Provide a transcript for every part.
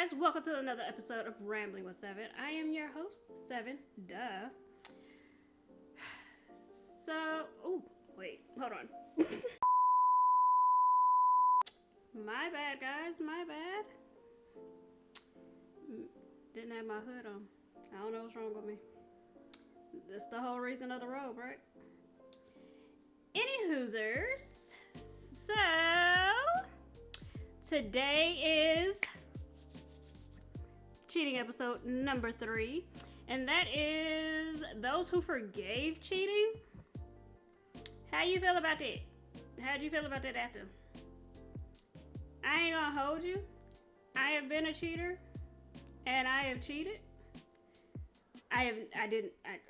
guys, welcome to another episode of Rambling with Seven. I am your host, Seven. Duh. Hold on. My bad, guys, my bad. Didn't have my hood on. I don't know what's wrong with me. That's the whole reason of the robe, right? Any hoosers. So, today is cheating episode number 3, and that is those who forgave cheating. How you feel about that? How'd you feel about that after? I ain't gonna hold you. I have been a cheater, and I have cheated. I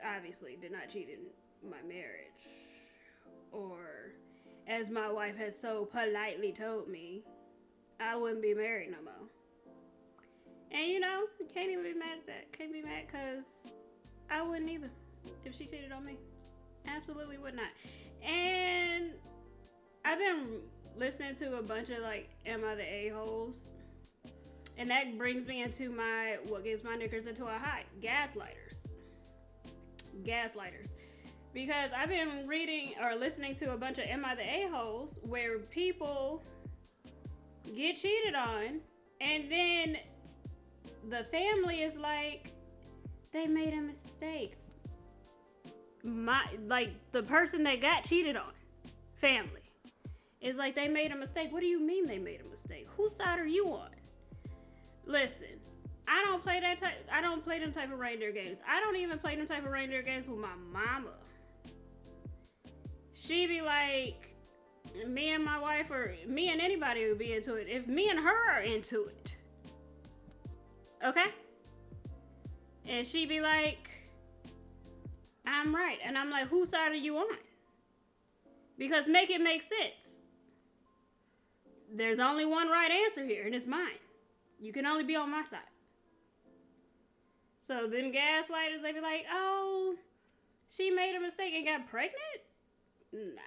obviously did not cheat in my marriage, or as my wife has so politely told me, I wouldn't be married no more. And you know, can't even be mad at that. Can't be mad because I wouldn't either if she cheated on me. Absolutely would not. And I've been listening to a bunch of like, am I the a-holes? And that brings me into what gets my knickers into a high. Gaslighters. Because I've been reading or listening to a bunch of am I the a-holes where people get cheated on and then the family is like, they made a mistake. The person that got cheated on, family, is like, they made a mistake. What do you mean they made a mistake? Whose side are you on? Listen, I don't play them type of reindeer games. I don't even play them type of reindeer games with my mama. She be like, me and my wife, or me and anybody would be into it if me and her are into it. Okay? And she be like, I'm right. And I'm like, whose side are you on? Because make it make sense. There's only one right answer here, and it's mine. You can only be on my side. So then gaslighters, they be like, oh, she made a mistake and got pregnant? Nah.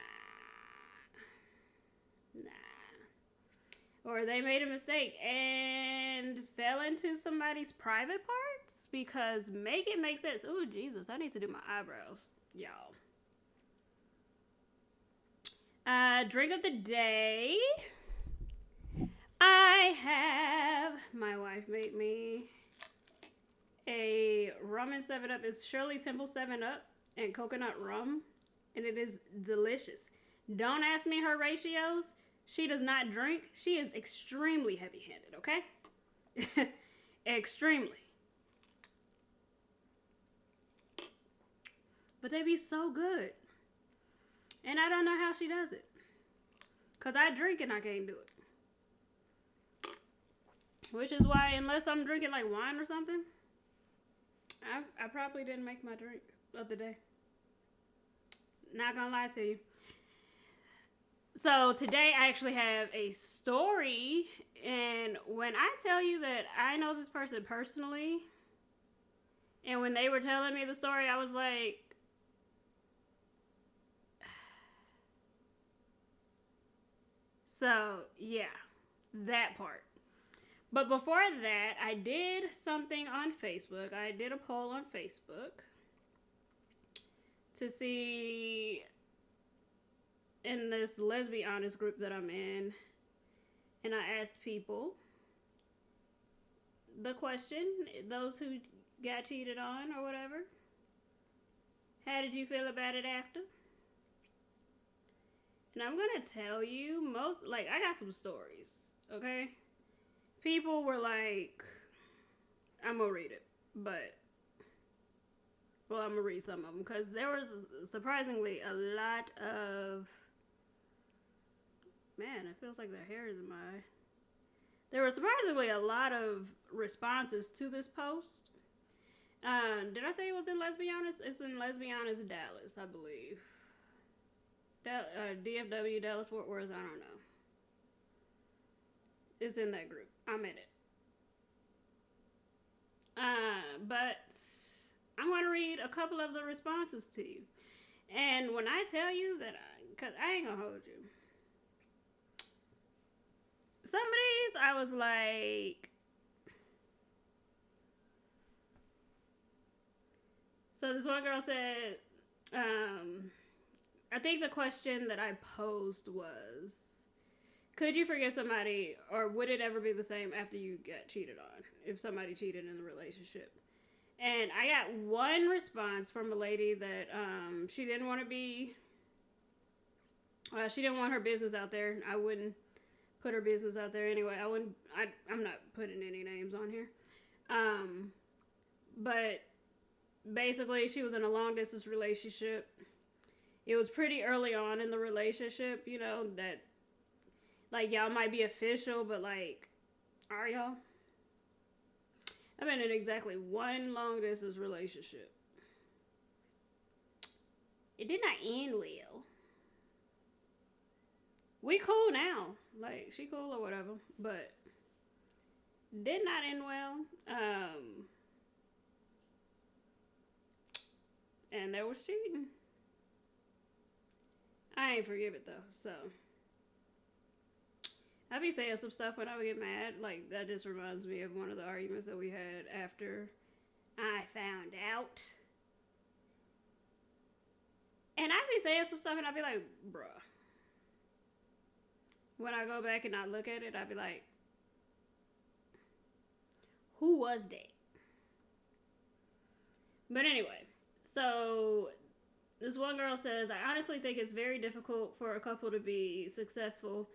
Or they made a mistake and fell into somebody's private parts? Because make it make sense. Oh, Jesus, I need to do my eyebrows, y'all. Drink of the day. My wife made me a rum and 7-Up. It's Shirley Temple 7-Up and coconut rum, and it is delicious. Don't ask me her ratios. She does not drink. She is extremely heavy-handed, okay? Extremely. But they be so good. And I don't know how she does it. Because I drink and I can't do it. Which is why, unless I'm drinking like wine or something, I probably didn't make my drink of the day. Not gonna lie to you. So today I actually have a story, and when I tell you that I know this person personally, and when they were telling me the story, I was like, so yeah, that part. But before that, I did something on Facebook. I did a poll on Facebook to see, in this Let's Be Honest group that I'm in, and I asked people the question, those who got cheated on or whatever, how did you feel about it after? And I'm gonna tell you, I got some stories, okay? People were like, I'm gonna read it, I'm gonna read some of them, because there was surprisingly a lot of, man, it feels like the hair is in my eye. There were surprisingly a lot of responses to this post. Did I say it was in Let's Be Honest? It's in Let's Be Honest Dallas, I believe. DFW, Dallas, Fort Worth, I don't know. It's in that group. I'm in it. But I'm going to read a couple of the responses to you. And when I tell you that, because I ain't going to hold you. Some of these, I was like, So this one girl said, I think the question that I posed was, could you forgive somebody, or would it ever be the same after you got cheated on, if somebody cheated in the relationship? And I got one response from a lady that she didn't want to be, she didn't want her business out there. I wouldn't put her business out there anyway. I'm not putting any names on here. But basically, she was in a long distance relationship. It was pretty early on in the relationship, you know, that, like, y'all might be official, but, like, are y'all? I've been in exactly one long distance relationship. It did not end well. We cool now. Like, she cool or whatever, but did not end well. And there was cheating. I ain't forgive it though, so I be saying some stuff when I would get mad. Like, that just reminds me of one of the arguments that we had after I found out. And I be saying some stuff and I be like, bruh. When I go back and I look at it, I be like, who was that? But anyway, so this one girl says, I honestly think it's very difficult for a couple to be successful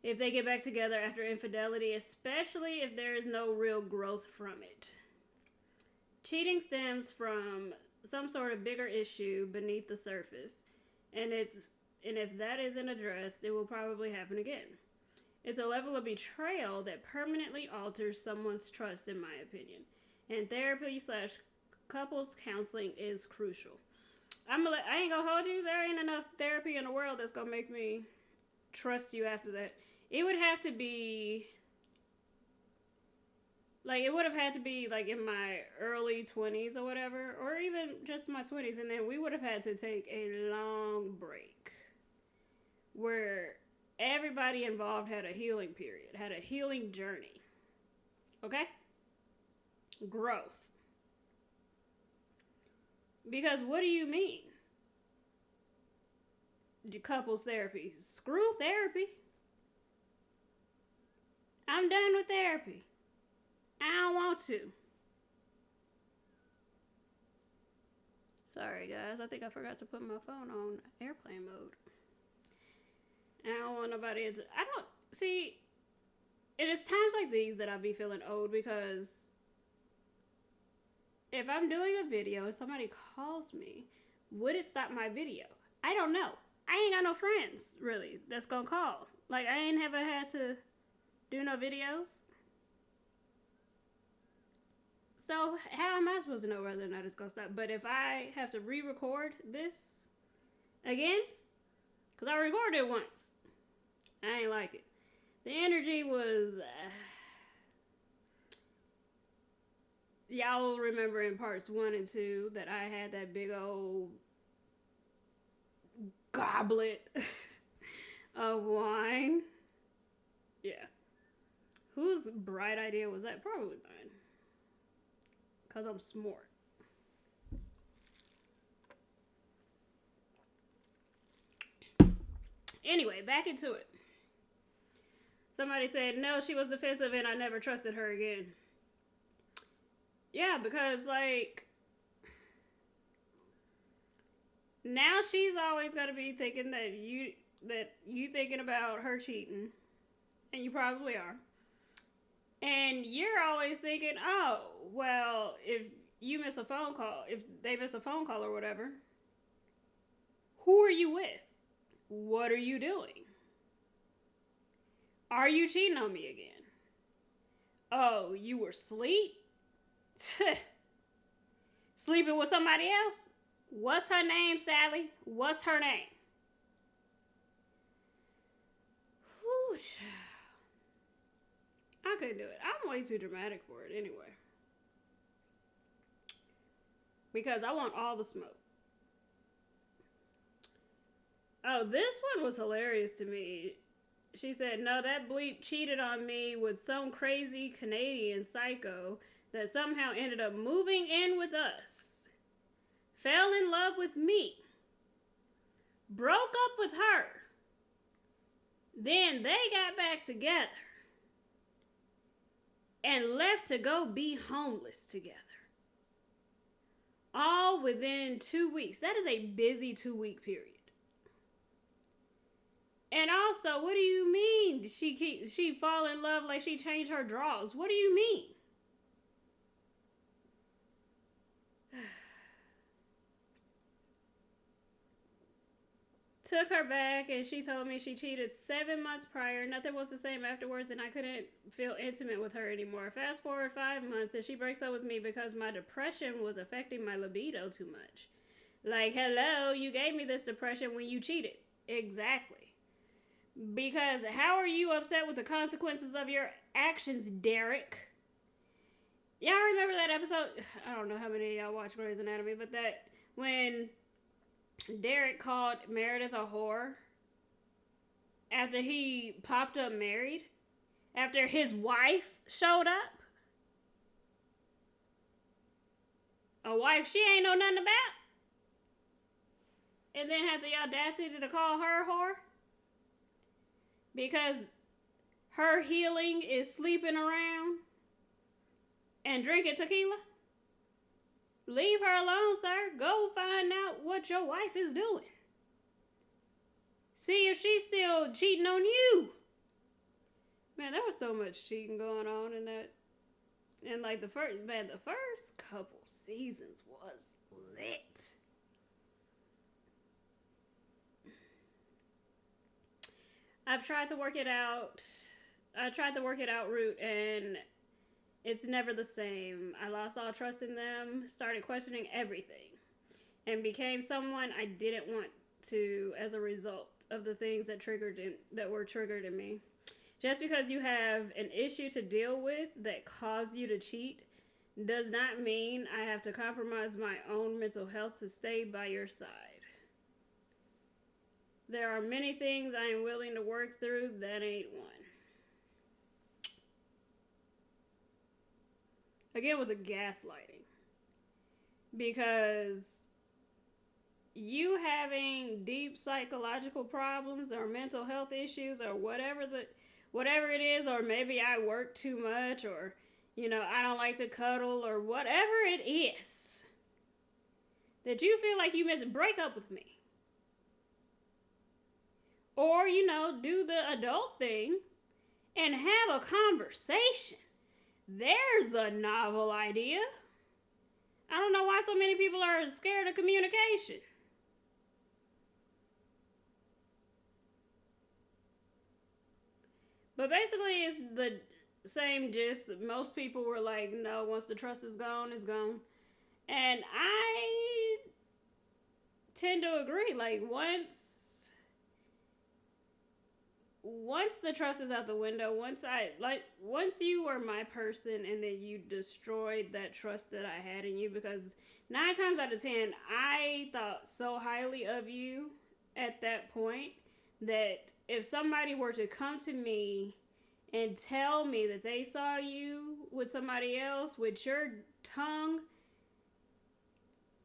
if they get back together after infidelity, especially if there is no real growth from it. Cheating stems from some sort of bigger issue beneath the surface, and if that isn't addressed, it will probably happen again. It's a level of betrayal that permanently alters someone's trust, in my opinion. And therapy / couples counseling is crucial. I ain't gonna hold you. There ain't enough therapy in the world that's gonna make me trust you after that. It would have to be, like, it would have had to be, like, in my early 20s or whatever, or even just my 20s, and then we would have had to take a long break where everybody involved had a healing period, had a healing journey. Okay? Growth. Because what do you mean? Couples therapy. Screw therapy. I'm done with therapy. I don't want to. Sorry, guys. I think I forgot to put my phone on airplane mode. I don't want nobody to... I don't... See, it is times like these that I be feeling old, because if I'm doing a video and somebody calls me, would it stop my video? I don't know. I ain't got no friends, really, that's gonna call. Like, I ain't ever had to do no videos. So, how am I supposed to know whether or not it's gonna stop? But if I have to re-record this again, because I recorded it once, I ain't like it. The energy was... y'all will remember in parts 1 and 2 that I had that big old goblet of wine. Yeah. Whose bright idea was that? Probably mine. Because I'm smart. Anyway, back into it. Somebody said, no, she was defensive and I never trusted her again. Yeah, because, like, now she's always got to be thinking that you thinking about her cheating, and you probably are. And you're always thinking, oh, well, if you miss a phone call, if they miss a phone call or whatever, who are you with? What are you doing? Are you cheating on me again? Oh, you were asleep? Sleeping with somebody else? What's her name, Sally? What's her name? Whew. I couldn't do it. I'm way too dramatic for it anyway. Because I want all the smoke. Oh, this one was hilarious to me. She said, no, that bleep cheated on me with some crazy Canadian psycho that somehow ended up moving in with us. fell in love with me, broke up with her, then they got back together and left to go be homeless together. All within 2 weeks. That is a busy 2-week period. And also, what do you mean she fall in love like she changed her drawers? What do you mean? Took her back and she told me she cheated 7 months prior. Nothing was the same afterwards and I couldn't feel intimate with her anymore. Fast forward 5 months and she breaks up with me because my depression was affecting my libido too much. Like, hello, you gave me this depression when you cheated. Exactly. Because how are you upset with the consequences of your actions, Derek? Y'all remember that episode? I don't know how many of y'all watch Grey's Anatomy, but that when Derek called Meredith a whore after he popped up married, after his wife showed up, a wife she ain't know nothing about, and then had the audacity to call her a whore because her healing is sleeping around and drinking tequila. Leave her alone, sir. Go find out what your wife is doing. See if she's still cheating on you. Man, there was so much cheating going on in that. And like the first couple seasons was lit. I've tried to work it out. I tried the work it out route and it's never the same. I lost all trust in them, started questioning everything, and became someone I didn't want to as a result of the things that were triggered in me. Just because you have an issue to deal with that caused you to cheat does not mean I have to compromise my own mental health to stay by your side. There are many things I am willing to work through. That ain't one. Again, with the gaslighting. Because you having deep psychological problems or mental health issues or whatever it is, or maybe I work too much, or I don't like to cuddle, or whatever it is that you feel like you must break up with me. Or, do the adult thing and have a conversation. There's a novel idea. I don't know why so many people are scared of communication. But basically, it's the same gist that most people were like, no, once the trust is gone, it's gone. And I tend to agree. Like, once the trust is out the window, once you were my person and then you destroyed that trust that I had in you, because 9 times out of 10, I thought so highly of you at that point that if somebody were to come to me and tell me that they saw you with somebody else with your tongue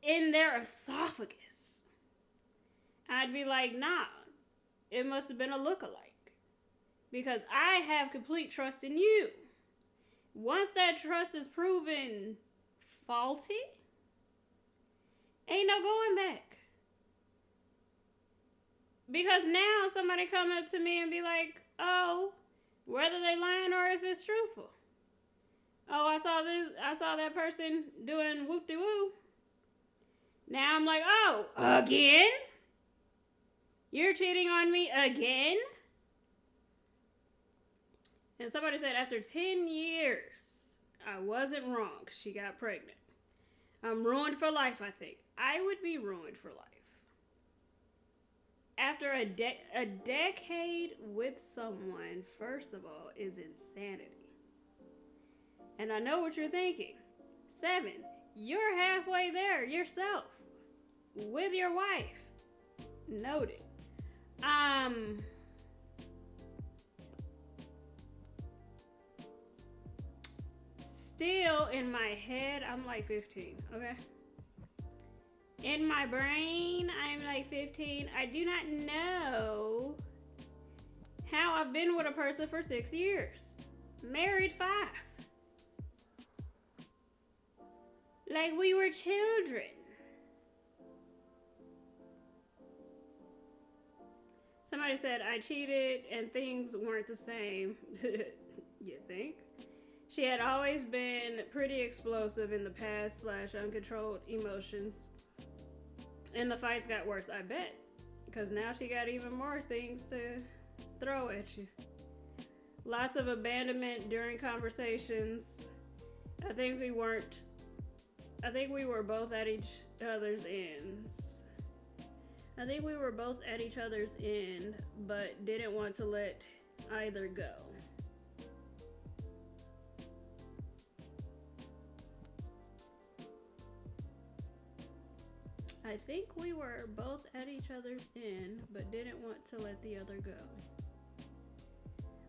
in their esophagus, I'd be like, nah, it must have been a lookalike. Because I have complete trust in you. Once that trust is proven faulty, ain't no going back. Because now somebody come up to me and be like, oh, whether they lying or if it's truthful. Oh, I saw that person doing whoop-de-woo. Now I'm like, oh, again? You're cheating on me again? And somebody said after 10 years, I wasn't wrong. She got pregnant. I'm ruined for life, I think. I would be ruined for life. After a decade with someone, first of all, is insanity. And I know what you're thinking. 7, you're halfway there yourself with your wife. Noted. Still in my head, I'm like 15, okay? In my brain, I'm like 15. I do not know how I've been with a person for 6 years. Married 5. Like we were children. Somebody said I cheated and things weren't the same. You think? She had always been pretty explosive in the past / uncontrolled emotions. And the fights got worse, I bet. Because now she got even more things to throw at you. Lots of abandonment during conversations. I think we were both at each other's ends. I think we were both at each other's end, but didn't want to let either go. I think we were both at each other's end, but didn't want to let the other go.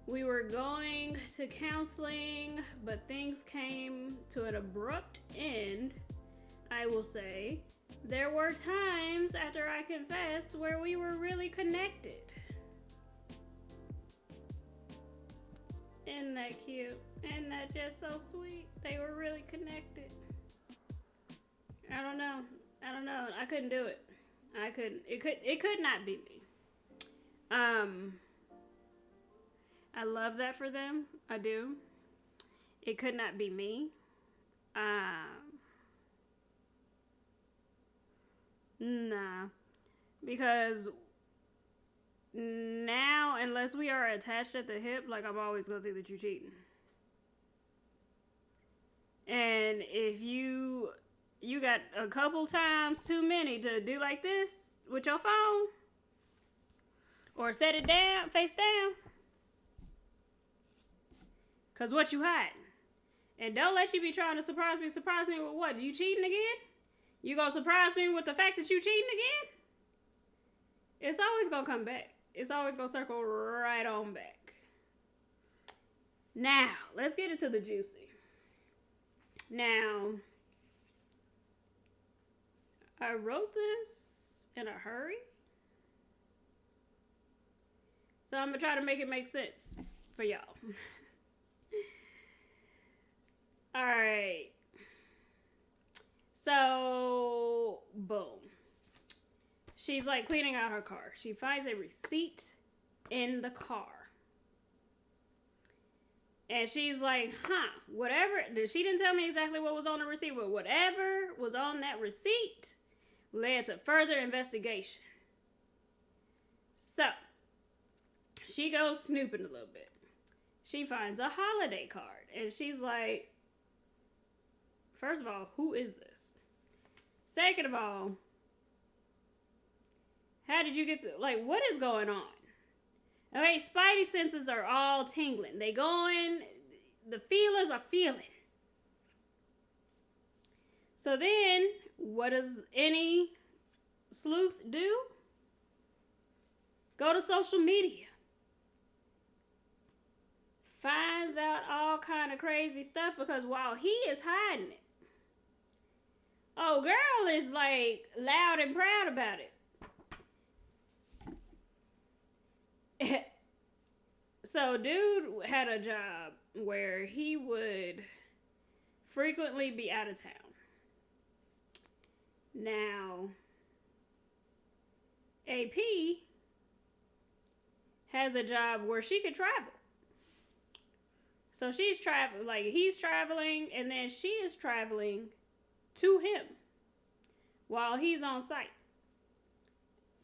We were going to counseling, but things came to an abrupt end, I will say. There were times after I confessed where we were really connected. Isn't that cute? Isn't that just so sweet? They were really connected. I don't know. I couldn't do it. I couldn't. It could not be me. I love that for them. I do. It could not be me. Nah. Because now, unless we are attached at the hip, like I'm always gonna think that you're cheating. And if you got a couple times too many to do like this with your phone, or set it down, face down, cause what you hiding? And don't let you be trying to surprise me. Surprise me with what? You cheating again? You gonna surprise me with the fact that you cheating again? It's always gonna come back. It's always gonna circle right on back. Now, let's get into the juicy. Now, I wrote this in a hurry, so I'm gonna try to make it make sense for y'all. All right. So, boom. She's like cleaning out her car. She finds a receipt in the car. And she's like, whatever. She didn't tell me exactly what was on the receipt, but whatever was on that receipt led to further investigation. So, she goes snooping a little bit. She finds a holiday card. And she's like, first of all, who is this? Second of all, how did you get what is going on? Okay, spidey senses are all tingling. They going, the feelers are feeling. So then, what does any sleuth do? Go to social media. Finds out all kind of crazy stuff because while he is hiding it, oh, girl is like loud and proud about it. So, dude had a job where he would frequently be out of town. Now, AP has a job where she could travel. So she's traveling, like he's traveling, and then she is traveling to him while he's on site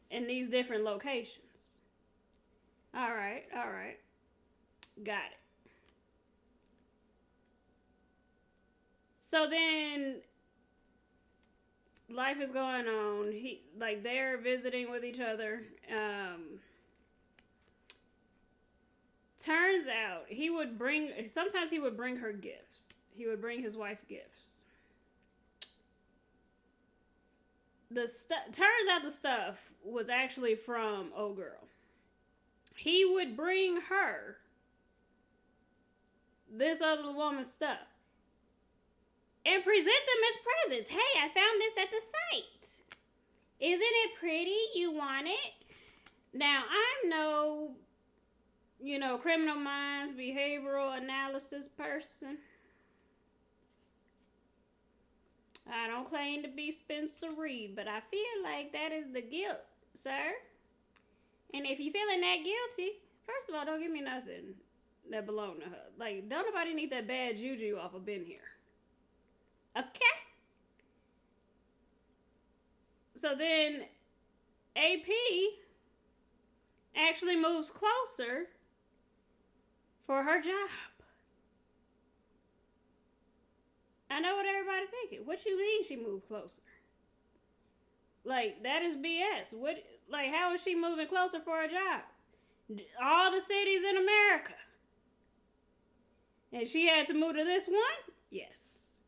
in these different locations. All right. Got it. So then life is going on. They're visiting with each other. Turns out sometimes he would bring her gifts. He would bring his wife gifts. Turns out the stuff was actually from old girl. He would bring her this other woman's stuff and present them as presents. Hey, I found this at the site. Isn't it pretty? You want it? Now, I'm no, criminal minds, behavioral analysis person. I don't claim to be Spencer Reed, but I feel like that is the guilt, sir. And if you're feeling that guilty, first of all, don't give me nothing that belong to her. Like, don't nobody need that bad juju off of Ben here. Okay? So then AP actually moves closer for her job. I know what everybody's thinking. What you mean she moved closer? Like, that is BS. How is she moving closer for a job? All the cities in America. And she had to move to this one? Yes,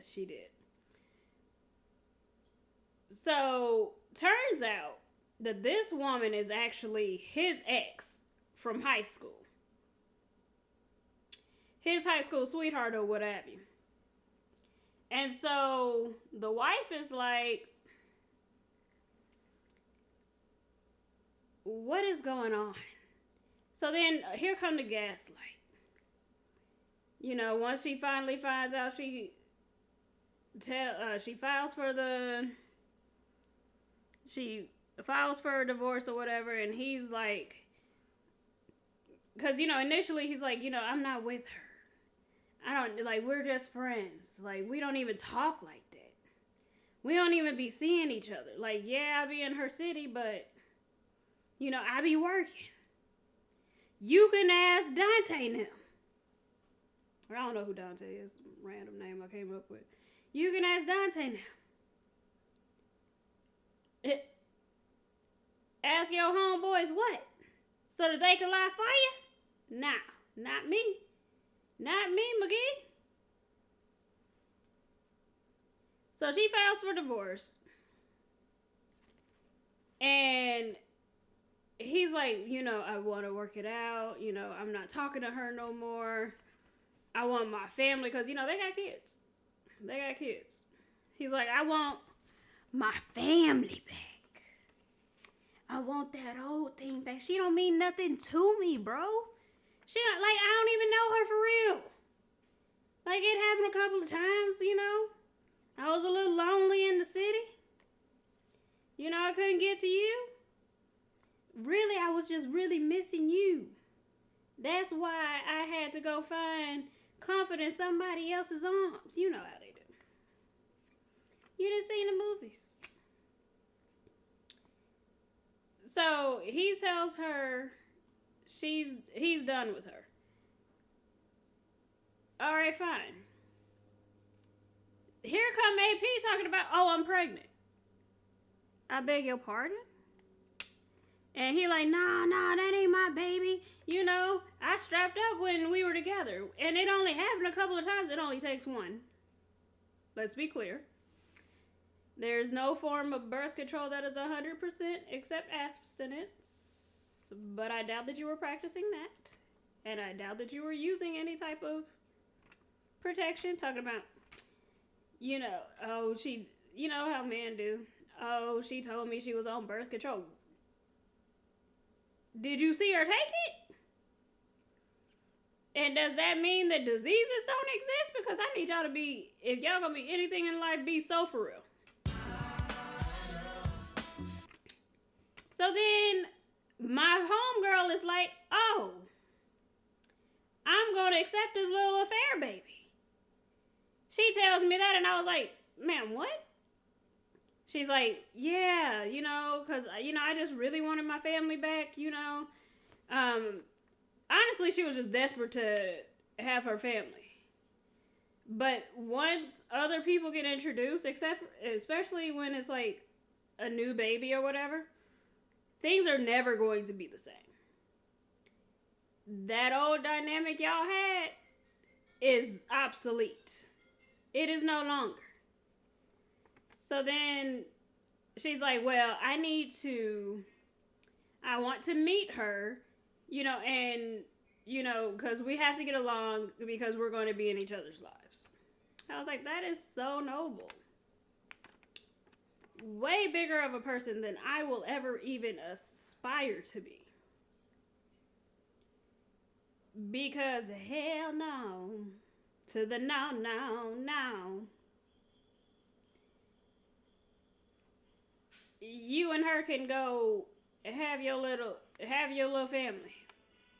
she did. So, turns out that this woman is actually his ex from high school. His high school sweetheart or what have you. And so, the wife is like, what is going on? So then, here come the gaslight. Once she finally finds out, she files for a divorce or whatever, and he's like, because initially he's like, I'm not with her. I don't, we're just friends. We don't even talk like that. We don't even be seeing each other. Yeah, I be in her city, but I be working. You can ask Dante now. I don't know who Dante is. Random name I came up with. You can ask Dante now. Ask your homeboys what? So that they can lie for you? Nah, not me. Not me, McGee. So she files for divorce. And he's like, I want to work it out. I'm not talking to her no more. I want my family, because, they got kids. He's like, I want my family back. I want that old thing back. She don't mean nothing to me, bro. I don't even know her for real. It happened a couple of times, I was a little lonely in the city. I couldn't get to you. Really, I was just really missing you. That's why I had to go find comfort in somebody else's arms. You know how they do. You didn't see the movies. So he tells her he's done with her. All right, fine. Here come AP talking about, I'm pregnant. I beg your pardon? And he like, nah, that ain't my baby. I strapped up when we were together. And it only happened a couple of times. It only takes one. Let's be clear. There's no form of birth control that is 100% except abstinence. But I doubt that you were practicing that. And I doubt that you were using any type of protection. Talking about, she, how men do. Oh, she told me she was on birth control. Did you see her take it? And does that mean that diseases don't exist? Because I need y'all to be, if y'all gonna be anything in life, be so for real. So then my homegirl is like, I'm gonna accept this little affair, baby. She tells me that, and I was like, ma'am, what? She's like, yeah, because, I just really wanted my family back, Honestly, she was just desperate to have her family. But once other people get introduced, especially when it's like a new baby or whatever, things are never going to be the same. That old dynamic y'all had is obsolete. It is no longer. So then she's like, well, I want to meet her, and, because we have to get along because we're going to be in each other's lives. I was like, that is so noble. way bigger of a person than I will ever even aspire to be. Because hell no. To the no, no, no. You and her can go have your little family.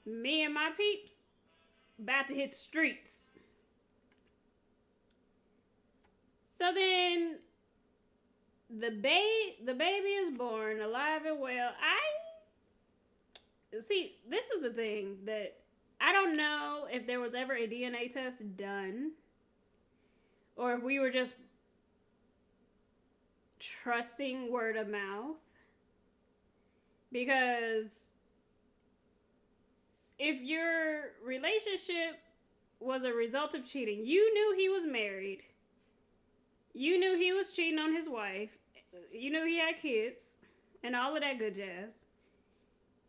Me and my peeps about to hit the streets. So then the baby is born alive and well. See, this is the thing that I don't know if there was ever a DNA test done or if we were just trusting word of mouth. Because if your relationship was a result of cheating, you knew he was married, you knew he was cheating on his wife, you knew he had kids, and all of that good jazz,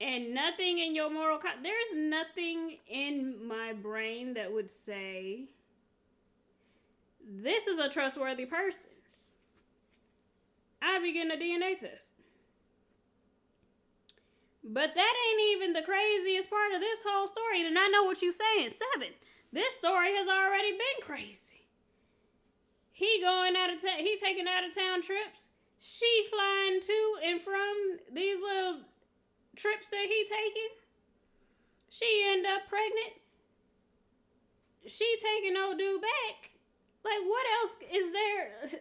and nothing in your there's nothing in my brain that would say this is a trustworthy person. I'd be getting a DNA test. But that ain't even the craziest part of this whole story. And I know what you're saying. 7. This story has already been crazy. He going out of town. He taking out of town trips. She flying to and from these little trips that he taking. She end up pregnant. She taking old dude back. Like, what else is there?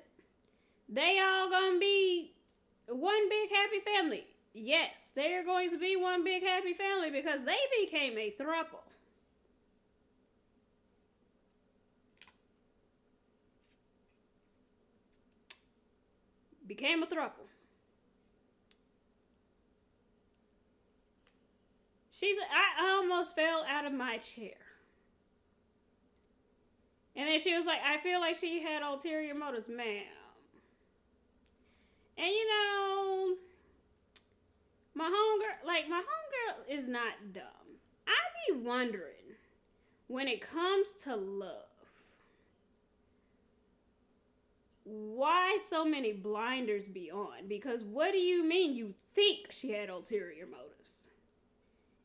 They all gonna be one big happy family. Yes, they are going to be one big happy family because they became a throuple. Became a throuple. I almost fell out of my chair. And then she was like, I feel like she had ulterior motives, ma'am. And you know, my homegirl is not dumb. I be wondering, when it comes to love, why so many blinders be on? Because what do you mean you think she had ulterior motives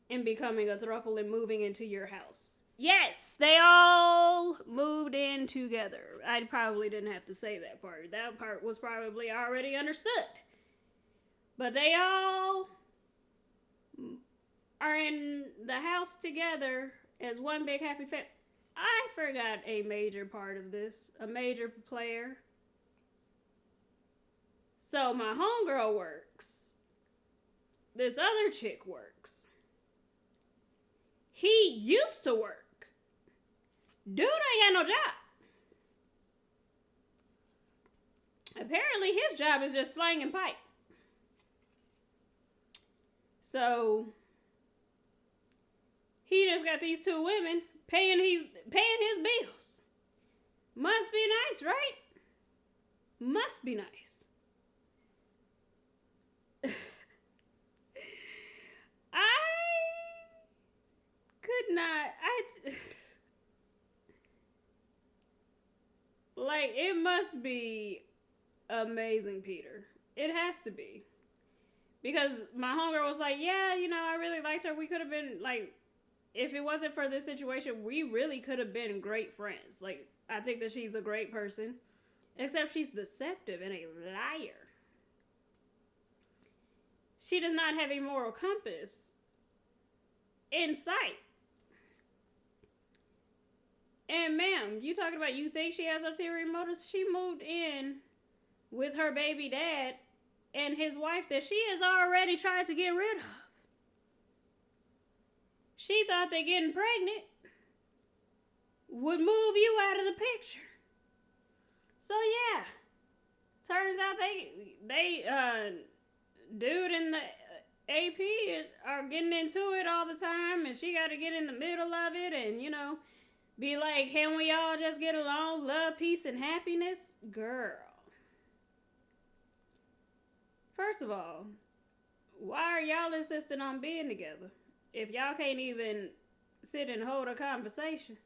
in becoming a throuple and moving into your house? Yes, they all moved in together. I probably didn't have to say that part. That part was probably already understood. But they all are in the house together as one big happy family. I forgot a major part of this, a major player. So my homegirl works. This other chick works. He used to work. Dude ain't got no job. Apparently his job is just slanging pipe. So he just got these 2 women paying his bills. Must be nice, right? Must be nice. I could not. Like, it must be amazing, Peter. It has to be. Because my homegirl was like, yeah, you know, I really liked her. We could have been, like, if it wasn't for this situation, we really could have been great friends. Like, I think that she's a great person. Except she's deceptive and a liar. She does not have a moral compass in sight. And ma'am, you talking about you think she has ulterior motives? She moved in with her baby dad and his wife that she has already tried to get rid of. She thought that getting pregnant would move you out of the picture. So yeah, turns out they dude and the AP are getting into it all the time, and she got to get in the middle of it, and you know, be like, can we all just get along, love, peace, and happiness? Girl. First of all, why are y'all insisting on being together if y'all can't even sit and hold a conversation?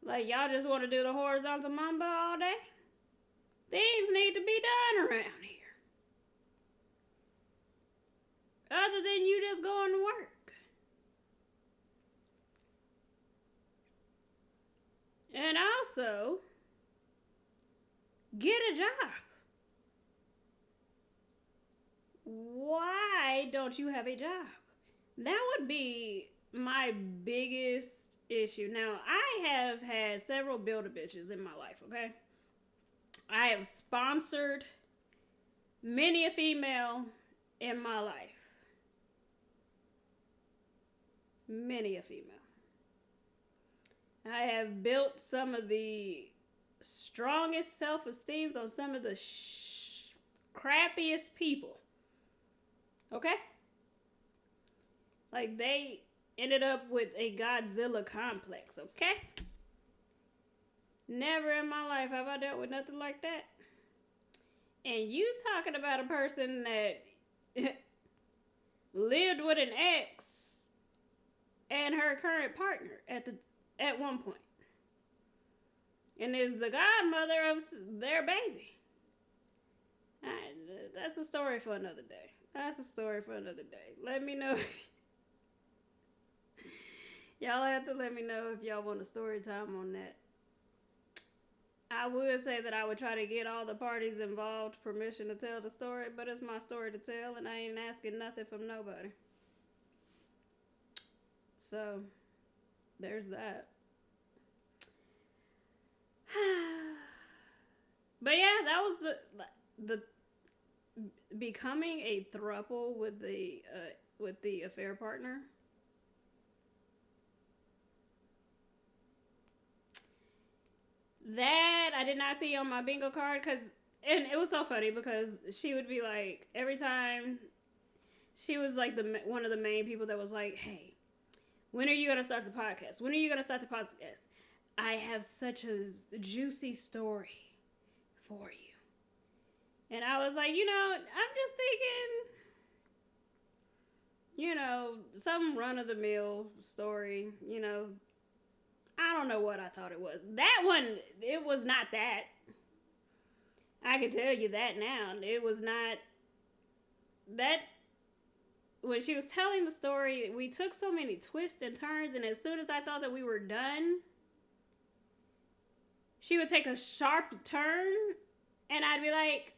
Like, y'all just want to do the horizontal mamba all day? Things need to be done around here. Other than you just going to work. And also, get a job. Why don't you have a job? That would be my biggest issue. Now, I have had several Build-A-Bitches in my life, okay? I have sponsored many a female in my life. Many a female. I have built some of the strongest self-esteems on some of the crappiest people. Okay? Like, they ended up with a Godzilla complex, okay? Never in my life have I dealt with nothing like that. And you talking about a person that lived with an ex and her current partner at one point, and is the godmother of their baby. That's a story for another day. That's a story for another day. Let me know. Y'all have to let me know if y'all want a story time on that. I would say that I would try to get all the parties involved permission to tell the story, but it's my story to tell, and I ain't asking nothing from nobody. So, there's that. But yeah, that was the becoming a throuple with the affair partner. That I did not see on my bingo card, and it was so funny because she would be like, every time, she was like one of the main people that was like, hey, when are you going to start the podcast? When are you going to start the podcast? I have such a juicy story for you. And I was like, I'm just thinking, some run-of-the-mill story, I don't know what I thought it was. That one, it was not that. I can tell you that now. It was not that. When she was telling the story, we took so many twists and turns, and as soon as I thought that we were done, she would take a sharp turn, and I'd be like,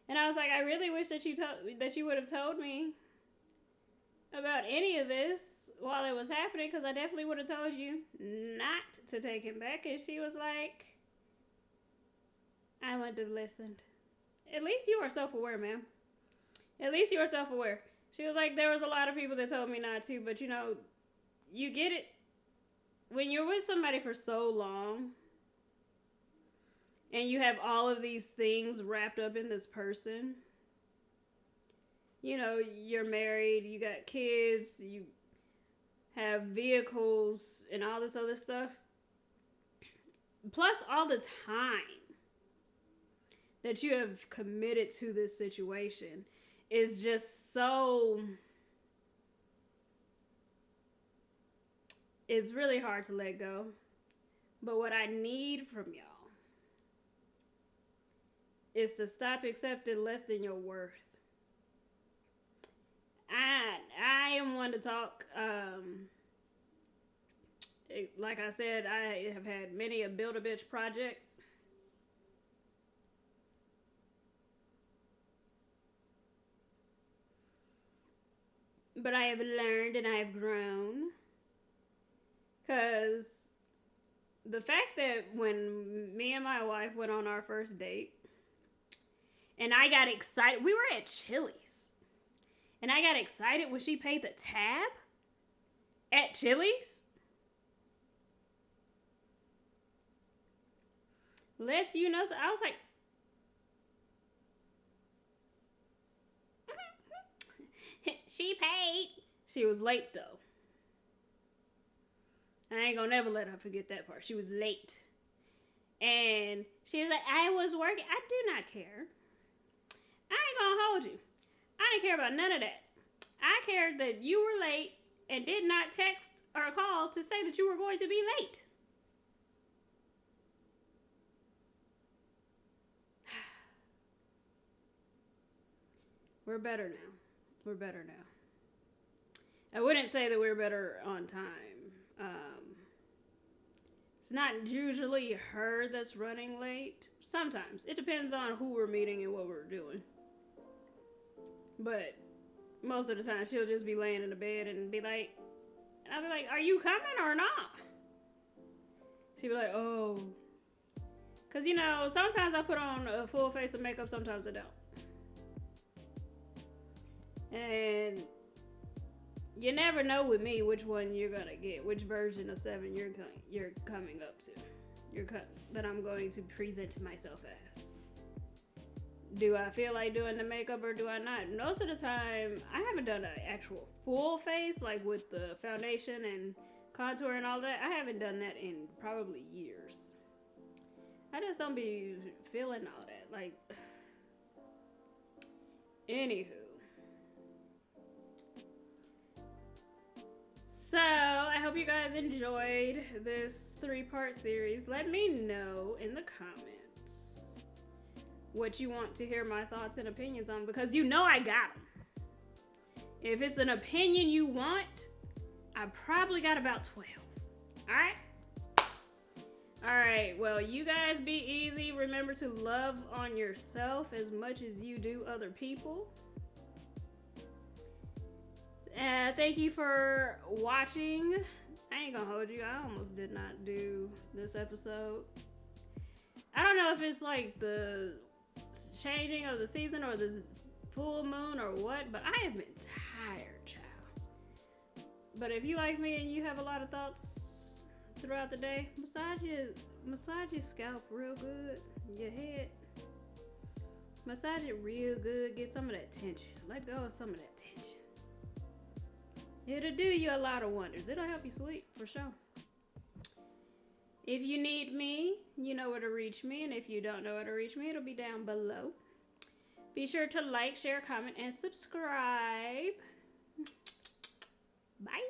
and I was like, I really wish that you would have told me about any of this while it was happening, because I definitely would have told you not to take him back. And she was like, I wouldn't have listened. At least you are self-aware, ma'am. At least you are self-aware. She was like, there was a lot of people that told me not to, but you get it. When you're with somebody for so long, and you have all of these things wrapped up in this person, you're married, you got kids, you have vehicles, and all this other stuff. Plus all the time that you have committed to this situation is just so... It's really hard to let go. But what I need from y'all is to stop accepting less than your worth. I am one to talk. Like I said, I have had many a Build-A-Bitch project. But I have learned and I have grown. Because the fact that when me and my wife went on our first date, and I got excited, we were at Chili's. And I got excited when she paid the tab at Chili's. Lets you know. So I was like, she paid. She was late though. I ain't gonna never let her forget that part. She was late. And she was like, I was working. I do not care. I ain't gonna hold you. I didn't care about none of that. I cared that you were late and did not text or call to say that you were going to be late. we're better now. We're better now. I wouldn't say that we're better on time. It's not usually her that's running late. Sometimes. It depends on who we're meeting and what we're doing. But most of the time, she'll just be laying in the bed and be like, I'll be like, are you coming or not? She'll be like, oh. Because, you know, sometimes I put on a full face of makeup, sometimes I don't. And you never know with me which one you're going to get, which version of 7 you're coming up to. That I'm going to present myself as. Do I feel like doing the makeup or do I not? Most of the time, I haven't done an actual full face, like with the foundation and contour and all that. I haven't done that in probably years. I just don't be feeling all that. Like, anywho. So, I hope you guys enjoyed this 3-part series. Let me know in the comments what you want to hear my thoughts and opinions on, because you know I got them. If it's an opinion you want, I probably got about 12. Alright? Alright, well, you guys be easy. Remember to love on yourself as much as you do other people. Thank you for watching. I ain't gonna hold you. I almost did not do this episode. I don't know if it's like the changing of the season or this full moon or what, but I have been tired, child. But if you like me and you have a lot of thoughts throughout the day, massage your scalp real good, your head. Massage it real good. Get some of that tension. Let go of some of that tension. It'll do you a lot of wonders. It'll help you sleep, for sure. If you need me, you know where to reach me. And if you don't know where to reach me, it'll be down below. Be sure to like, share, comment, and subscribe. Bye.